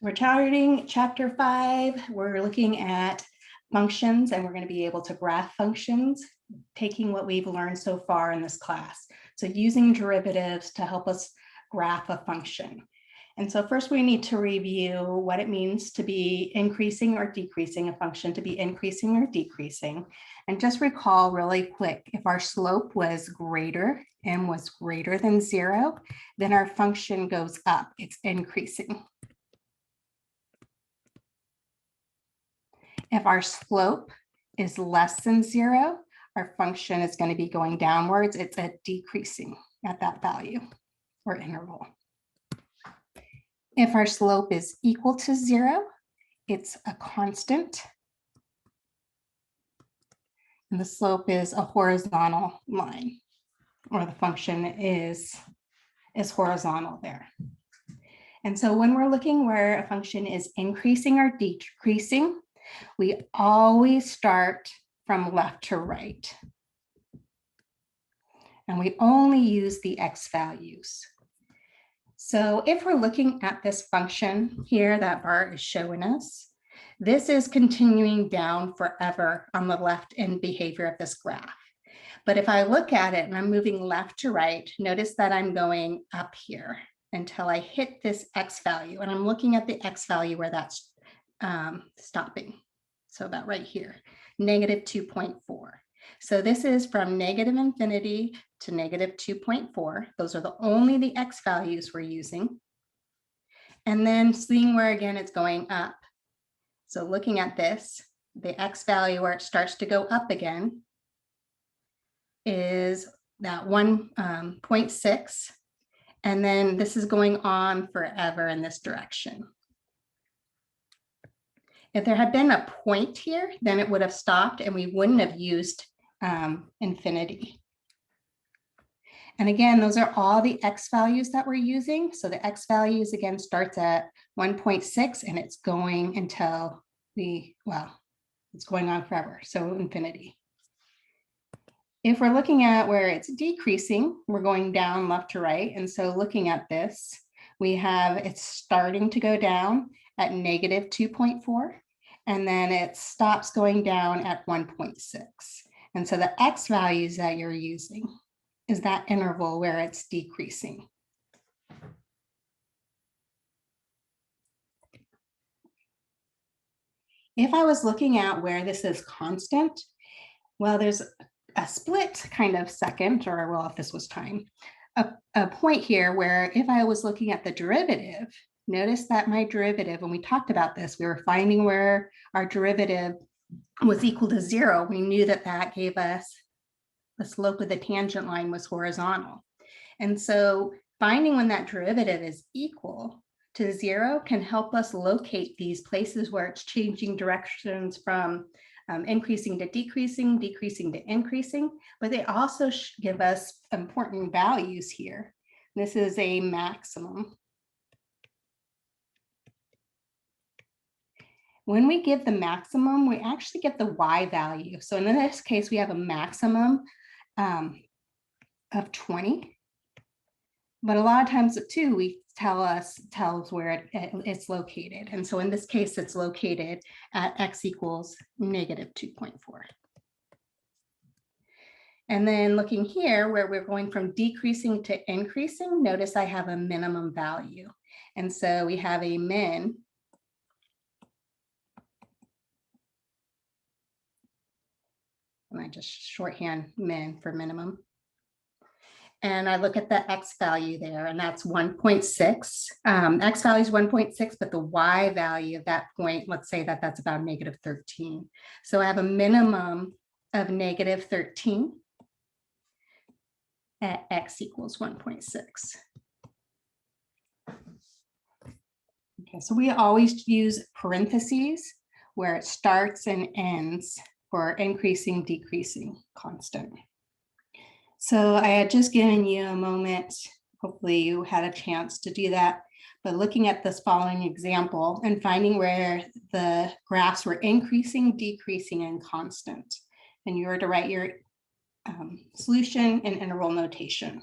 We're starting chapter 5. We're looking at functions, and we're going to be able to graph functions, taking what we've learned so far in this class. So using derivatives to help us graph a function. And so first we need to review what it means to be increasing or decreasing a function, to be increasing or decreasing. And just recall really quick, if our slope was greater and was greater than 0, then our function goes up, it's increasing. If our slope is less than 0, our function is going to be going downwards. It's a decreasing at that value or interval. If our slope is equal to 0, it's a constant. And the slope is a horizontal line, or the function is horizontal there. And so when we're looking where a function is increasing or decreasing, we always start from left to right. And we only use the x values. So if we're looking at this function here, that bar is showing us, this is continuing down forever on the left in behavior of this graph. But if I look at it and I'm moving left to right, notice that I'm going up here until I hit this x value. And I'm looking at the x value where that's stopping. So about right here, negative 2.4. So this is from negative infinity to negative 2.4. Those are only the x values we're using. And then seeing where again it's going up. So looking at this, the x value where it starts to go up again is that 1.6. And then this is going on forever in this direction. If there had been a point here, then it would have stopped and we wouldn't have used infinity. And again, those are all the x values that we're using. So the x values again starts at 1.6 and it's going until it's going on forever. So infinity. If we're looking at where it's decreasing, we're going down left to right. And so looking at this, we have it's starting to go down at negative 2.4, and then it stops going down at 1.6. And so the x values that you're using is that interval where it's decreasing. If I was looking at where this is constant, well, there's a split kind of second, or well, if this was time, a point here where if I was looking at the derivative, notice that my derivative, when we talked about this, we were finding where our derivative was equal to 0. We knew that that gave us the slope of the tangent line was horizontal. And so finding when that derivative is equal to 0 can help us locate these places where it's changing directions from increasing to decreasing, decreasing to increasing, but they also give us important values here. This is a maximum. When we give the maximum, we actually get the y value. So in this case, we have a maximum of 20. But a lot of times too, we tells where it's located. And so in this case, it's located at x equals negative 2.4. And then looking here where we're going from decreasing to increasing, notice I have a minimum value. And so we have a min and I just shorthand min for minimum. And I look at the x value there, and that's 1.6. X value is 1.6, but the y value of that point, let's say that that's about negative 13. So I have a minimum of negative 13 at x equals 1.6. Okay, so we always use parentheses where it starts and ends for increasing, decreasing, constant. So I had just given you a moment, hopefully you had a chance to do that, but looking at this following example and finding where the graphs were increasing, decreasing, and constant. And you were to write your solution in interval notation.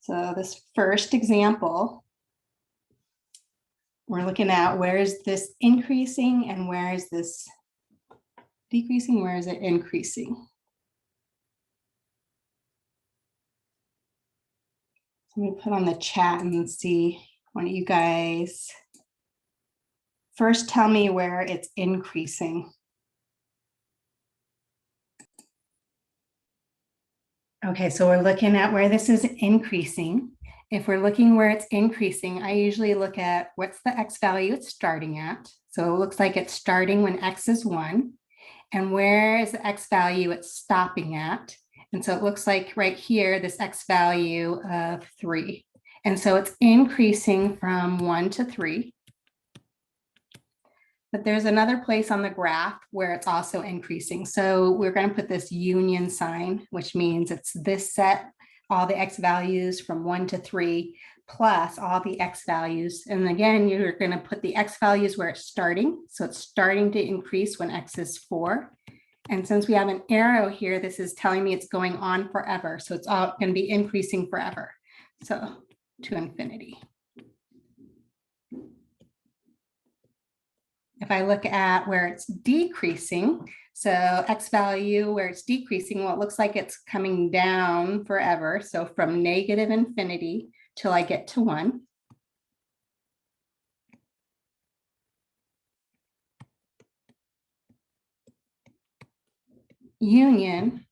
So this first example, we're looking at where is this increasing and where is this decreasing, where is it increasing? Let me put on the chat and see, one of you guys first tell me where it's increasing. Okay, so we're looking at where this is increasing. If we're looking where it's increasing, I usually look at what's the X value it's starting at. So it looks like it's starting when X is 1. And where is the X value it's stopping at? And so it looks like right here, this X value of 3. And so it's increasing from 1 to 3. But there's another place on the graph where it's also increasing. So we're going to put this union sign, which means it's this set, all the X values from 1 to 3, plus all the X values. And again, you're going to put the X values where it's starting. So it's starting to increase when X is 4. And since we have an arrow here, this is telling me it's going on forever. So it's all going to be increasing forever. So to infinity. If I look at where it's decreasing, so X value where it's decreasing, well, it looks like it's coming down forever. So from negative infinity till I get to 1. Union.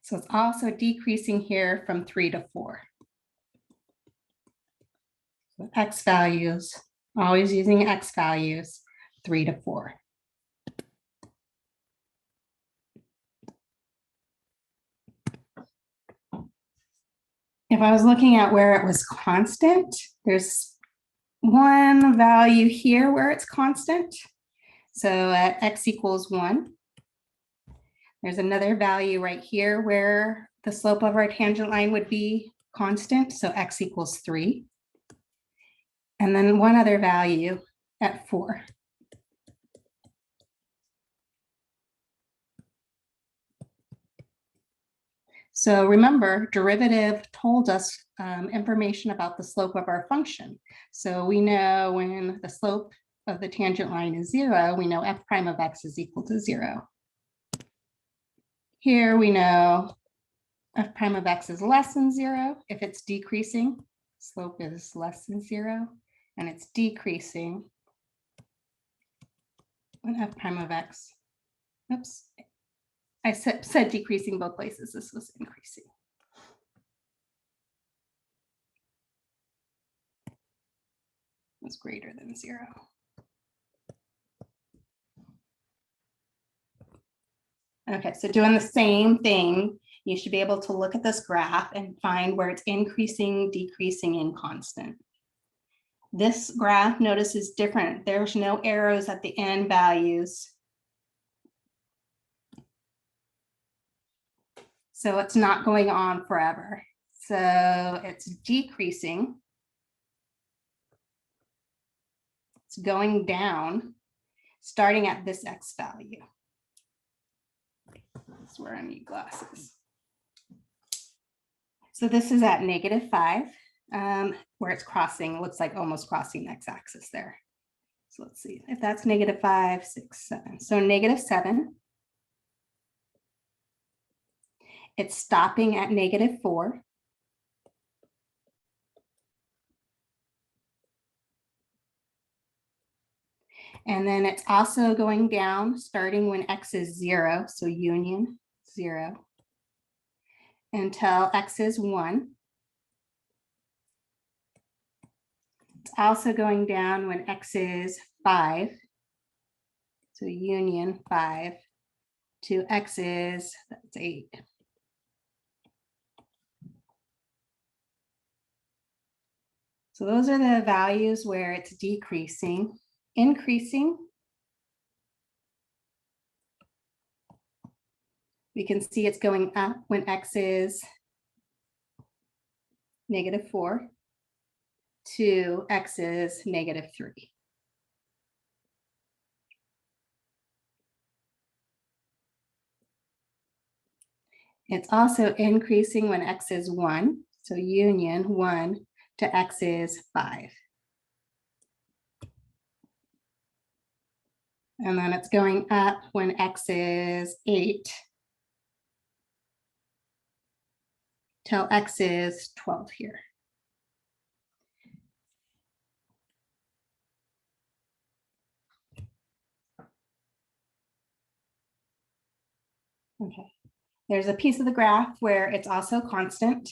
So it's also decreasing here from 3 to 4. So X values, always using X values, 3 to 4. If I was looking at where it was constant, there's one value here where it's constant. So at X equals 1. There's another value right here where the slope of our tangent line would be constant. So X equals 3. And then one other value at 4. So remember, derivative told us information about the slope of our function. So we know when the slope of the tangent line is 0, we know f prime of x is equal to 0. Here we know f prime of x is less than 0. If it's decreasing, slope is less than 0, and it's decreasing when f prime of x, oops, I said decreasing both places. This was increasing. Was greater than 0. Okay, so doing the same thing, you should be able to look at this graph and find where it's increasing, decreasing, and constant. This graph, notice, is different. There's no arrows at the end values. So it's not going on forever. So it's decreasing. It's going down, starting at this X value. That's where I need glasses. So this is at -5, where it's crossing, looks like almost crossing the x-axis there. So let's see if that's -5, 6, 7. So -7. It's stopping at -4. And then it's also going down, starting when x is 0, so union 0, until x is 1. It's also going down when x is 5, so union 5, to x is, that's 8. So those are the values where it's decreasing. Increasing, we can see it's going up when x is -4 to x is -3. It's also increasing when x is 1. So union 1 to x is 5. And then it's going up when x is 8 till x is 12 here. Okay, there's a piece of the graph where it's also constant.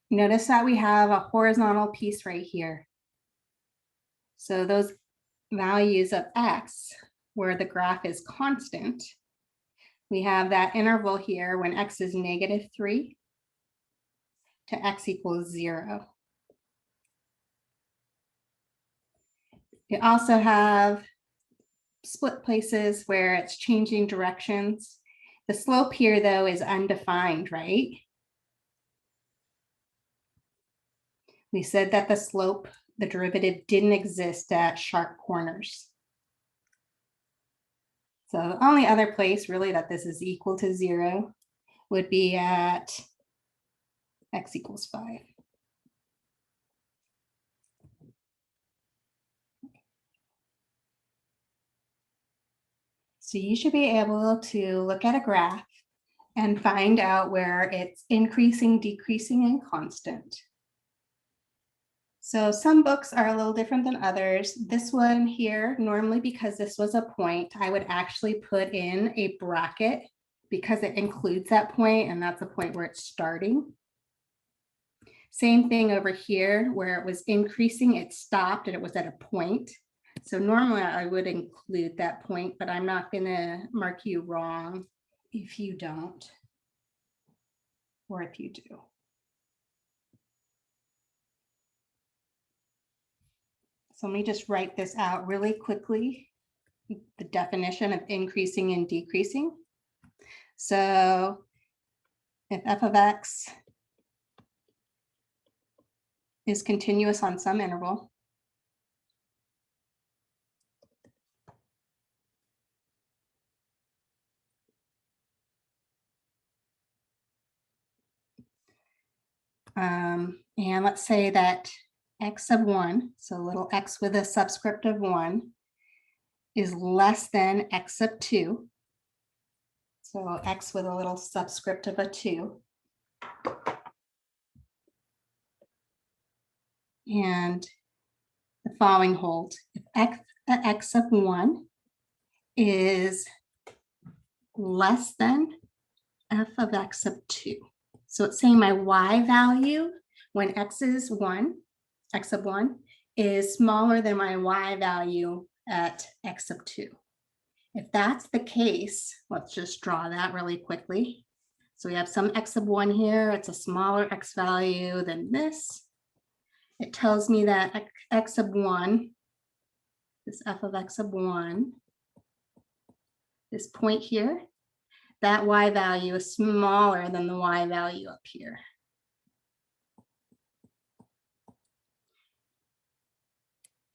Notice that we have a horizontal piece right here. So those values of x, where the graph is constant, we have that interval here when x is -3 to x equals 0. We also have split places where it's changing directions. The slope here, though, is undefined, right? We said that the slope, the derivative, didn't exist at sharp corners. So the only other place really that this is equal to 0 would be at x equals 5. So you should be able to look at a graph and find out where it's increasing, decreasing, and constant. So some books are a little different than others. This one here, normally because this was a point, I would actually put in a bracket because it includes that point, and that's the point where it's starting. Same thing over here where it was increasing, it stopped and it was at a point. So normally I would include that point, but I'm not going to mark you wrong if you don't, or if you do. So let me just write this out really quickly, the definition of increasing and decreasing. So if f of x is continuous on some interval, and let's say that x sub 1, so little x with a subscript of 1, is less than x sub 2. So x with a little subscript of a 2. And the following holds. If x sub 1 is less than f of x sub 2. So it's saying my y value when x is 1, x sub 1, is smaller than my y value at x sub 2. If that's the case, let's just draw that really quickly. So we have some x sub 1 here. It's a smaller x value than this. It tells me that x sub 1, this f of x sub 1, this point here, that y value is smaller than the y value up here.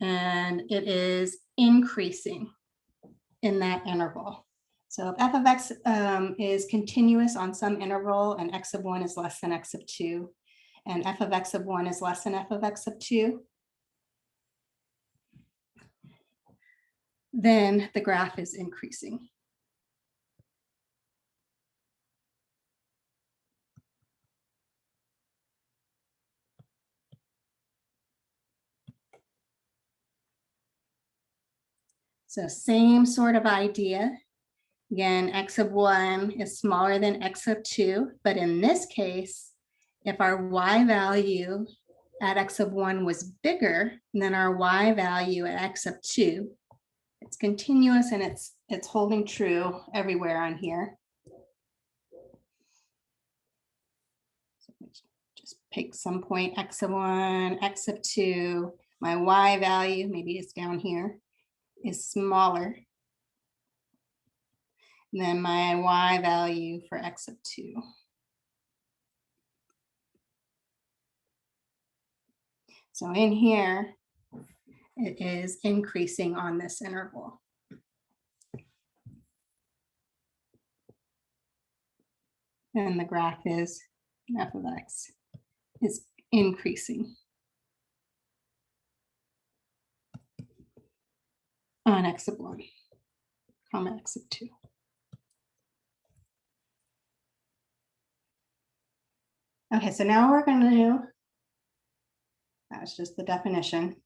And it is increasing in that interval. So if f of x is continuous on some interval and x sub 1 is less than x sub 2, and f of x sub 1 is less than f of x sub 2, then the graph is increasing. So same sort of idea. Again, x sub 1 is smaller than x sub 2, but in this case, if our y value at x sub 1 was bigger than our y value at x sub 2, it's continuous and it's holding true everywhere on here. So just pick some point x sub 1, x sub 2, my y value, maybe it's down here, is smaller than my y value for x sub 2. So in here, it is increasing on this interval. and the graph is f of x is increasing on x of 1, comma x of 2. Okay, so now we're going to, that's just the definition.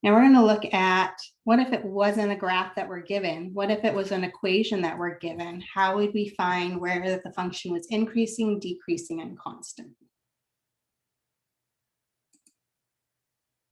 Now we're going to look at what if it wasn't a graph that we're given? What if it was an equation that we're given? How would we find where the function was increasing, decreasing, and constant?